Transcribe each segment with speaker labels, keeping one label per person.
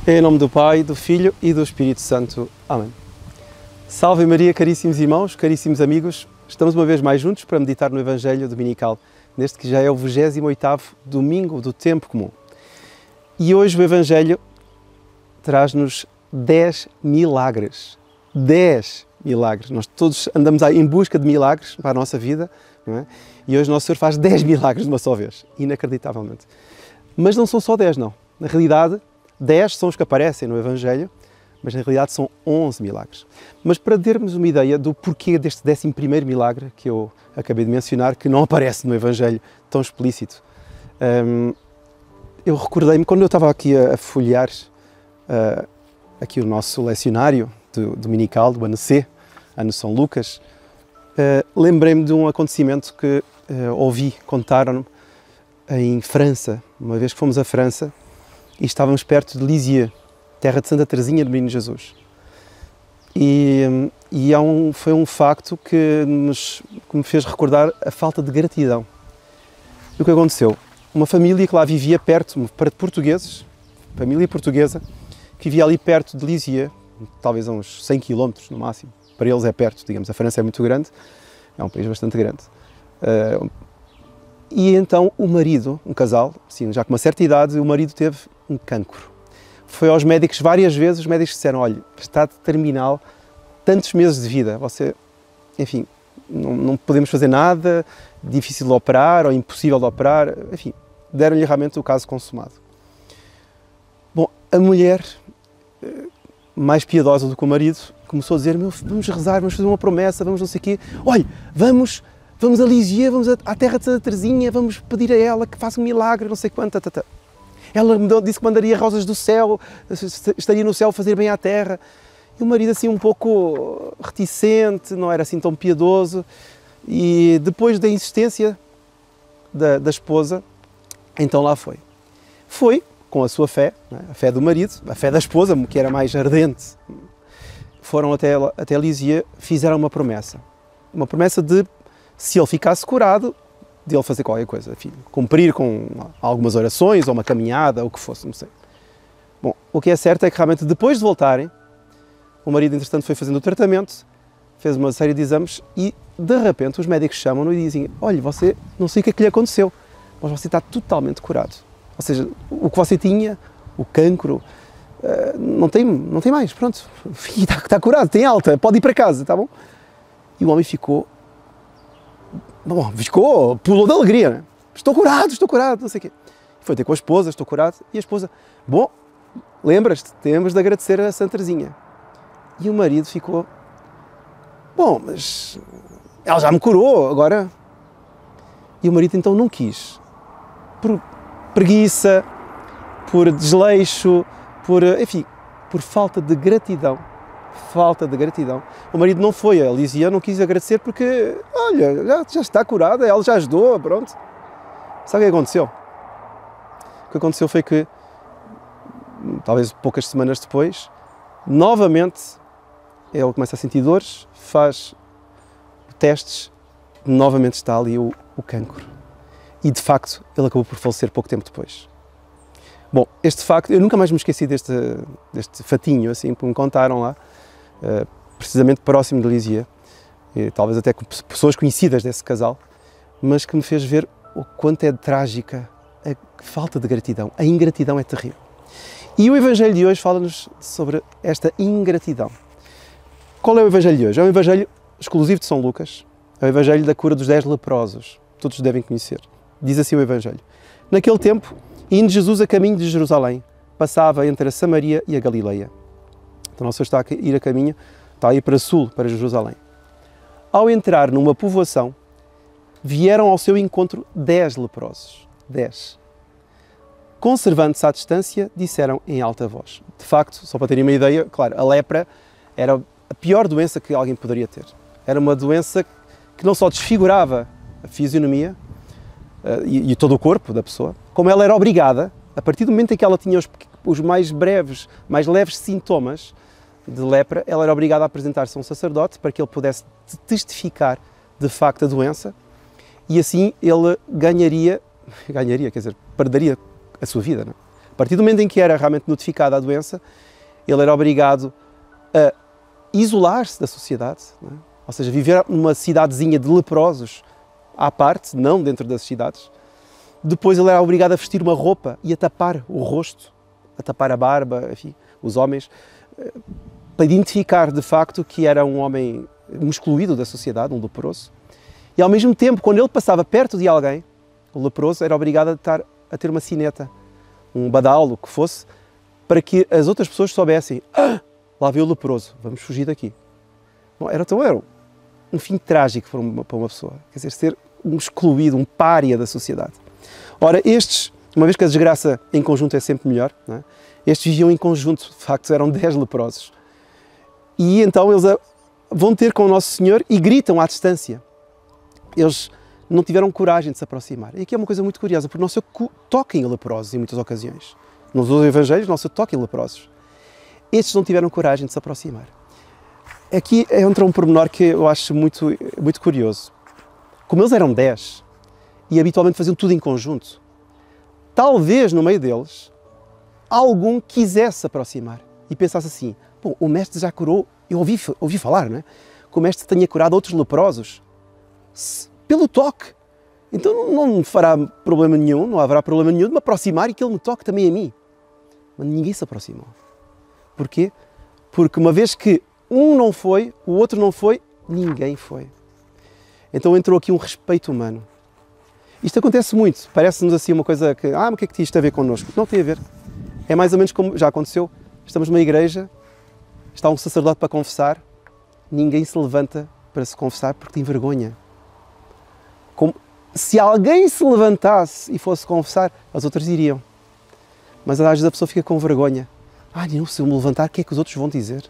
Speaker 1: Em nome do Pai, do Filho e do Espírito Santo. Amém. Salve Maria, caríssimos irmãos, caríssimos amigos. Estamos uma vez mais juntos para meditar no Evangelho Dominical, neste que já é o 28º domingo do tempo comum. E hoje o Evangelho traz-nos 10 milagres. 10 milagres. Nós todos andamos aí em busca de milagres para a nossa vida, não é? E hoje o Nosso Senhor faz 10 milagres de uma só vez, inacreditavelmente. Mas não são só 10, não. Na realidade, 10 são os que aparecem no Evangelho, mas na realidade são 11 milagres. Mas para termos uma ideia do porquê deste 11º milagre que eu acabei de mencionar, que não aparece no Evangelho tão explícito, eu recordei-me, quando eu estava aqui a folhear aqui o nosso lecionário dominical do ano C, ano São Lucas, lembrei-me de um acontecimento que ouvi, contaram-me em França, uma vez que fomos à França, e estávamos perto de Lisieux, terra de Santa Teresinha do Menino Jesus. E foi um facto que me fez recordar a falta de gratidão. E o que aconteceu? Uma família que lá vivia perto, para portugueses, família portuguesa, que vivia ali perto de Lisieux, talvez a uns 100 km no máximo. Para eles é perto, digamos, a França é muito grande, é um país bastante grande. E então o marido, um casal, assim, já com uma certa idade, o marido teve um cancro. Foi aos médicos várias vezes, os médicos disseram, olha, estado terminal, tantos meses de vida, você, enfim, não podemos fazer nada, difícil de operar ou impossível de operar, enfim, deram-lhe realmente o caso consumado. Bom, a mulher, mais piedosa do que o marido, começou a dizer, vamos rezar, vamos fazer uma promessa, vamos não sei o quê, olha, vamos a Lisieux, vamos à terra de Santa Teresinha, vamos pedir a ela que faça um milagre, não sei quanto, Ela disse que mandaria rosas do céu, estaria no céu a fazer bem à terra. E o marido assim um pouco reticente, não era assim tão piedoso. E depois da insistência da esposa, então lá foi. Foi com a sua fé, a fé do marido, a fé da esposa, que era mais ardente. Foram até Lisieux, fizeram uma promessa. Uma promessa de, se ele ficasse curado, de ele fazer qualquer coisa, enfim, cumprir com algumas orações ou uma caminhada, ou o que fosse, não sei. Bom, o que é certo é que realmente depois de voltarem, o marido entretanto foi fazendo o tratamento, fez uma série de exames e de repente os médicos chamam-no e dizem, olha, você, não sei o que é que lhe aconteceu, mas você está totalmente curado. Ou seja, o que você tinha, o cancro, não tem mais, pronto, está curado, tem alta, pode ir para casa, tá bom? E o homem pulou de alegria, né? Estou curado, não sei o quê. Foi ter com a esposa, estou curado, e a esposa, bom, lembras-te, temos de agradecer a Santa Teresinha. E o marido ficou, bom, mas ela já me curou, agora... E o marido então não quis, por preguiça, por desleixo, enfim, por falta de gratidão. O marido não foi a Lisieux, não quis agradecer porque, olha, já está curada, ela já ajudou, pronto. Sabe o que aconteceu? O que aconteceu foi que, talvez poucas semanas depois, novamente, ele começa a sentir dores, faz testes, novamente está ali o cancro. E, de facto, ele acabou por falecer pouco tempo depois. Bom, este facto, eu nunca mais me esqueci deste fatinho, assim, que me contaram lá, precisamente próximo de Lisieux, e talvez até com pessoas conhecidas desse casal, mas que me fez ver o quanto é trágica a falta de gratidão. A ingratidão é terrível. E o Evangelho de hoje fala-nos sobre esta ingratidão. Qual é o Evangelho de hoje? É um Evangelho exclusivo de São Lucas, é o Evangelho da cura dos 10 leprosos, todos devem conhecer. Diz assim o Evangelho. Naquele tempo, indo Jesus a caminho de Jerusalém, passava entre a Samaria e a Galileia. Então, Nosso Senhor está a ir a caminho, está a ir para sul, para Jerusalém. Ao entrar numa povoação, vieram ao seu encontro 10 leprosos. 10. Conservando-se à distância, disseram em alta voz. De facto, só para terem uma ideia, claro, a lepra era a pior doença que alguém poderia ter. Era uma doença que não só desfigurava a fisionomia e todo o corpo da pessoa, como ela era obrigada, a partir do momento em que ela tinha os mais breves, mais leves sintomas de lepra, ela era obrigada a apresentar-se a um sacerdote para que ele pudesse testificar de facto a doença e assim ele ganharia, quer dizer, perderia a sua vida, não é? partir do momento em que era realmente notificada a doença, ele era obrigado a isolar-se da sociedade, não é? Ou seja, viver numa cidadezinha de leprosos à parte, não dentro das cidades. Depois ele era obrigado a vestir uma roupa e a tapar o rosto, a tapar a barba, enfim, os homens, para identificar de facto que era um homem excluído da sociedade, um leproso. E ao mesmo tempo, quando ele passava perto de alguém, o leproso era obrigado a ter uma sineta, um badalo, o que fosse, para que as outras pessoas soubessem: ah, lá veio o leproso, vamos fugir daqui. Bom, era um fim trágico para uma pessoa, quer dizer, ser um excluído, um pária da sociedade. Ora, estes, uma vez que a desgraça em conjunto é sempre melhor, não é? Estes viviam em conjunto, de facto eram 10 leprosos. E então eles vão ter com o Nosso Senhor e gritam à distância. Eles não tiveram coragem de se aproximar. E aqui é uma coisa muito curiosa, porque o Nosso Senhor toca em leprosos em muitas ocasiões. Nos outros evangelhos, o Nosso Senhor toca em leprosos. Estes não tiveram coragem de se aproximar. Aqui entra um pormenor que eu acho muito, muito curioso. Como eles eram 10 e habitualmente faziam tudo em conjunto, talvez no meio deles algum quisesse se aproximar e pensasse assim: bom, o mestre já curou, eu ouvi falar, não é? Que o mestre tenha curado outros leprosos pelo toque. Então não fará problema nenhum, não haverá problema nenhum de me aproximar e que ele me toque também a mim. Mas ninguém se aproximou. Porquê? Porque uma vez que um não foi, o outro não foi, ninguém foi. Então entrou aqui um respeito humano. Isto acontece muito, parece-nos assim uma coisa que, mas o que é que isto a ver connosco? Não tem a ver. É mais ou menos como já aconteceu, estamos numa igreja, está um sacerdote para confessar, ninguém se levanta para se confessar porque tem vergonha. Como se alguém se levantasse e fosse confessar, as outras iriam. Mas às vezes a pessoa fica com vergonha. Não, se eu me levantar, o que é que os outros vão dizer?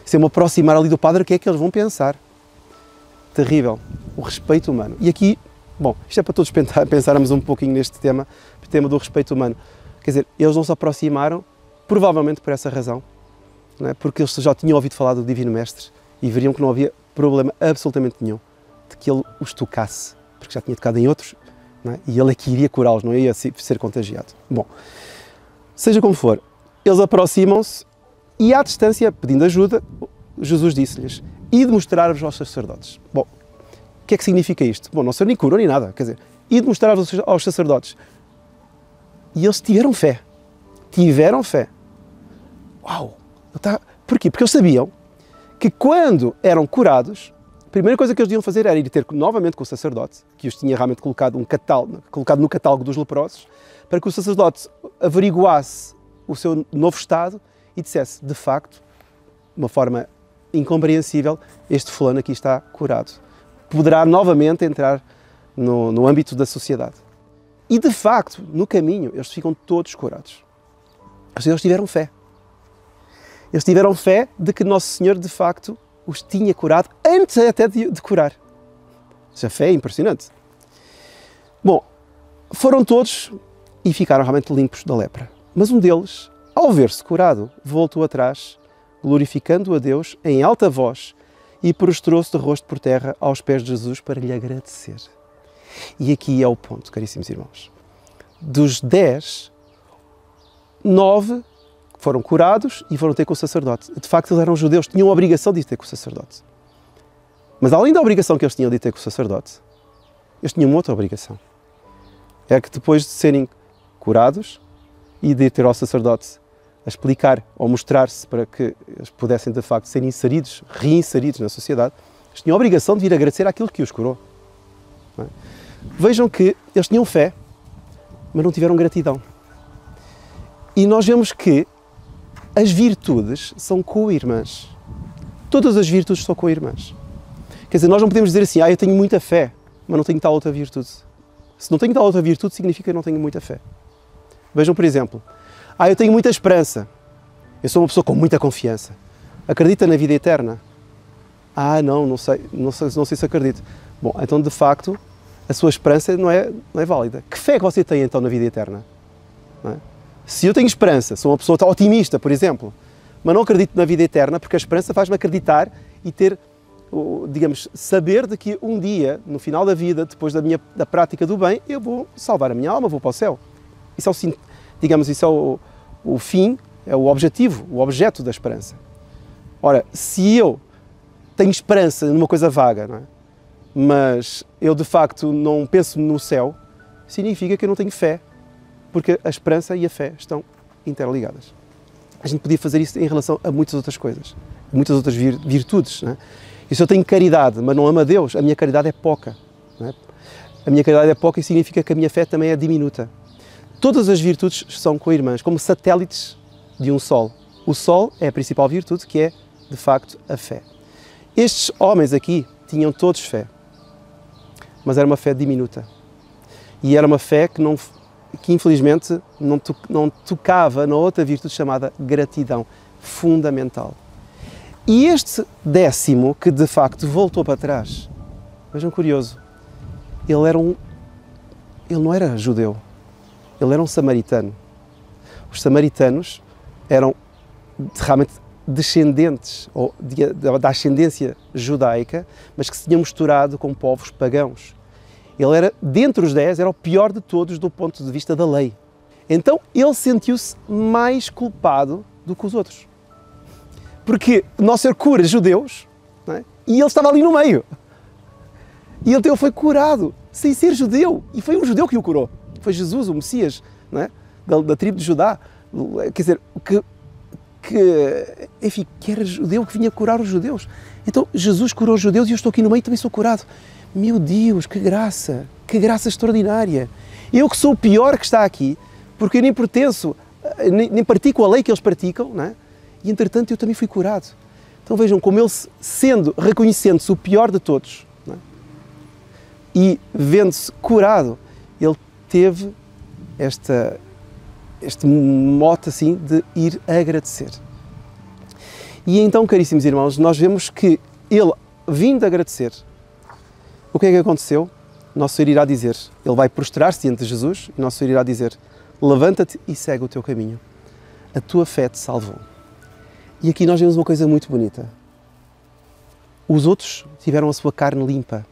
Speaker 1: Se eu me aproximar ali do padre, o que é que eles vão pensar? Terrível. O respeito humano. E aqui, bom, isto é para todos pensarmos um pouquinho neste tema, o tema do respeito humano. Quer dizer, eles não se aproximaram, provavelmente por essa razão, não é? Porque eles já tinham ouvido falar do Divino Mestre e veriam que não havia problema absolutamente nenhum de que ele os tocasse, porque já tinha tocado em outros, não é? E ele é que iria curá-los, não ia ser contagiado. Bom, seja como for, eles aproximam-se e à distância, pedindo ajuda, Jesus disse-lhes: ide mostrar-vos aos sacerdotes. Bom, o que é que significa isto? Bom, não sei nem curou nem nada, quer dizer, ide mostrar-vos aos sacerdotes. E eles tiveram fé. Tiveram fé. Uau! Porquê? Porque eles sabiam que quando eram curados, a primeira coisa que eles deviam fazer era ir ter novamente com o sacerdote, que os tinha realmente colocado no catálogo dos leprosos, para que o sacerdote averiguasse o seu novo estado e dissesse: de facto, de uma forma incompreensível, este fulano aqui está curado. Poderá novamente entrar no âmbito da sociedade. E de facto, no caminho, eles ficam todos curados. Eles tiveram fé. Eles tiveram fé de que Nosso Senhor, de facto, os tinha curado antes até de curar. Essa fé é impressionante. Bom, foram todos e ficaram realmente limpos da lepra. Mas um deles, ao ver-se curado, voltou atrás, glorificando a Deus em alta voz, e prostrou-se de rosto por terra aos pés de Jesus para lhe agradecer. E aqui é o ponto, caríssimos irmãos. Dos 10, 9 foram curados e foram ter com o sacerdote. De facto, eles eram judeus, tinham a obrigação de ir ter com o sacerdote. Mas além da obrigação que eles tinham de ir ter com o sacerdote, eles tinham outra obrigação. É que depois de serem curados e de ir ter ao sacerdote a explicar ou mostrar-se para que eles pudessem de facto ser inseridos, reinseridos na sociedade, eles tinham a obrigação de vir agradecer àquilo que os curou. Não é? Vejam que eles tinham fé, mas não tiveram gratidão. E nós vemos que as virtudes são co-irmãs. Todas as virtudes são co-irmãs. Quer dizer, nós não podemos dizer assim: eu tenho muita fé, mas não tenho tal outra virtude. Se não tenho tal outra virtude, significa que eu não tenho muita fé. Vejam, por exemplo, eu tenho muita esperança. Eu sou uma pessoa com muita confiança. Acredita na vida eterna? Não sei se acredito. Bom, então de facto, a sua esperança não é válida. Que fé que você tem então na vida eterna? Não é? Se eu tenho esperança, sou uma pessoa otimista, por exemplo, mas não acredito na vida eterna, porque a esperança faz-me acreditar e ter, digamos, saber de que um dia, no final da vida, depois da prática do bem, eu vou salvar a minha alma, vou para o céu. Isso é digamos, isso é o fim, é o objetivo, o objeto da esperança. Ora, se eu tenho esperança numa coisa vaga, não é? Mas eu de facto não penso no céu, significa que eu não tenho fé, porque a esperança e a fé estão interligadas. A gente podia fazer isso em relação a muitas outras coisas, muitas outras virtudes. Não é? E se eu tenho caridade, mas não amo a Deus, a minha caridade é pouca. Não é? A minha caridade é pouca e significa que a minha fé também é diminuta. Todas as virtudes são co-irmãs, como satélites de um sol. O sol é a principal virtude, que é, de facto, a fé. Estes homens aqui tinham todos fé, mas era uma fé diminuta. E era uma fé que infelizmente não tocava na outra virtude chamada gratidão, fundamental. E este 10º, que de facto voltou para trás, vejam curioso, ele não era judeu, ele era um samaritano. Os samaritanos eram realmente descendentes da ascendência judaica, mas que se tinham misturado com povos pagãos. Ele era, dentre os 10, era o pior de todos do ponto de vista da lei. Então ele sentiu-se mais culpado do que os outros. Porque o nosso Senhor cura judeus, não é? E ele estava ali no meio. E ele foi curado sem ser judeu. E foi um judeu que o curou. Foi Jesus, o Messias, não é? da tribo de Judá. Quer dizer, enfim, que era judeu, que vinha curar os judeus. Então Jesus curou os judeus e eu estou aqui no meio e também sou curado. Meu Deus, que graça extraordinária. Eu que sou o pior que está aqui, porque eu nem pertenço, nem pratico a lei que eles praticam, não é? E entretanto eu também fui curado. Então vejam como ele, reconhecendo-se o pior de todos, não é? E vendo-se curado, ele teve este mote assim de ir agradecer. E então, caríssimos irmãos, nós vemos que ele, vindo agradecer, o que é que aconteceu? Nosso Senhor irá dizer, ele vai prostrar-se diante de Jesus e Nosso Senhor irá dizer: levanta-te e segue o teu caminho, a tua fé te salvou. E aqui nós vemos uma coisa muito bonita. Os outros tiveram a sua carne limpa,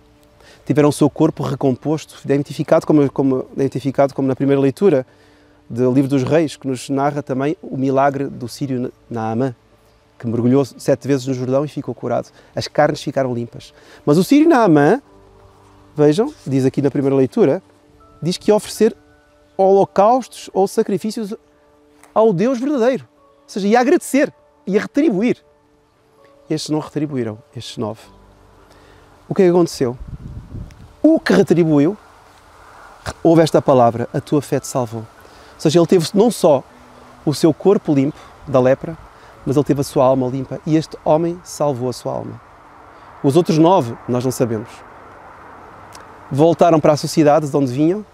Speaker 1: tiveram o seu corpo recomposto, identificado como na primeira leitura do Livro dos Reis, que nos narra também o milagre do sírio Naamã, que mergulhou 7 vezes no Jordão e ficou curado. As carnes ficaram limpas. Mas o sírio Naamã, vejam, diz aqui na primeira leitura, diz que ia oferecer holocaustos ou sacrifícios ao Deus verdadeiro. Ou seja, ia agradecer, ia retribuir. Estes não retribuíram, estes 9. O que é que aconteceu? O que retribuiu, houve esta palavra: a tua fé te salvou. Ou seja, ele teve não só o seu corpo limpo da lepra, mas ele teve a sua alma limpa. E este homem salvou a sua alma. Os outros 9, nós não sabemos. Voltaram para a sociedade de onde vinham,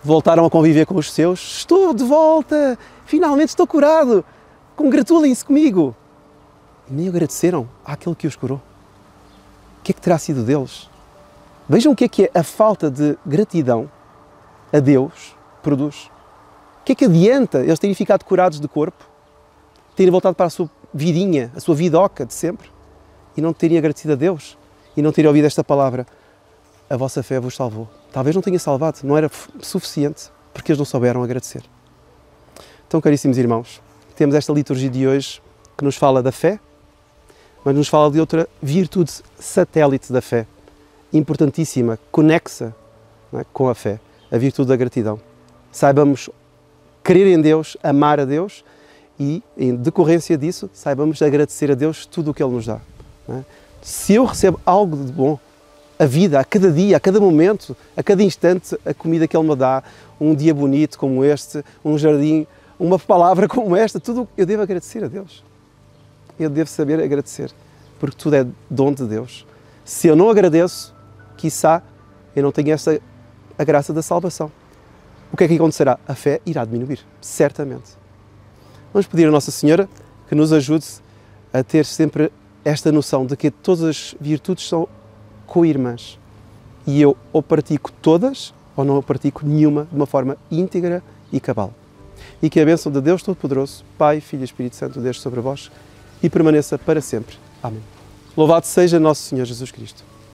Speaker 1: voltaram a conviver com os seus. Estou de volta, finalmente estou curado, congratulem-se comigo. E nem agradeceram àquele que os curou. O que é que terá sido deles? Vejam o que é a falta de gratidão a Deus produz. O que é que adianta eles terem ficado curados de corpo, terem voltado para a sua vidinha, a sua vidoca de sempre, e não terem agradecido a Deus, e não terem ouvido esta palavra: a vossa fé vos salvou. Talvez não tenha salvado, não era suficiente, porque eles não souberam agradecer. Então, caríssimos irmãos, temos esta liturgia de hoje que nos fala da fé, mas nos fala de outra virtude satélite da fé, importantíssima, conexa, não é, com a fé, a virtude da gratidão. Saibamos crer em Deus, amar a Deus e, em decorrência disso, saibamos agradecer a Deus tudo o que Ele nos dá. Não é? Se eu recebo algo de bom, a vida, a cada dia, a cada momento, a cada instante, a comida que Ele me dá, um dia bonito como este, um jardim, uma palavra como esta, tudo eu devo agradecer a Deus. Eu devo saber agradecer, porque tudo é dom de Deus. Se eu não agradeço, quiçá eu não tenho a graça da salvação. O que é que acontecerá? A fé irá diminuir, certamente. Vamos pedir a Nossa Senhora que nos ajude a ter sempre esta noção de que todas as virtudes são co-irmãs. E eu ou pratico todas ou não pratico nenhuma de uma forma íntegra e cabal. E que a bênção de Deus Todo-Poderoso, Pai, Filho e Espírito Santo, desça sobre vós e permaneça para sempre. Amém. Louvado seja nosso Senhor Jesus Cristo.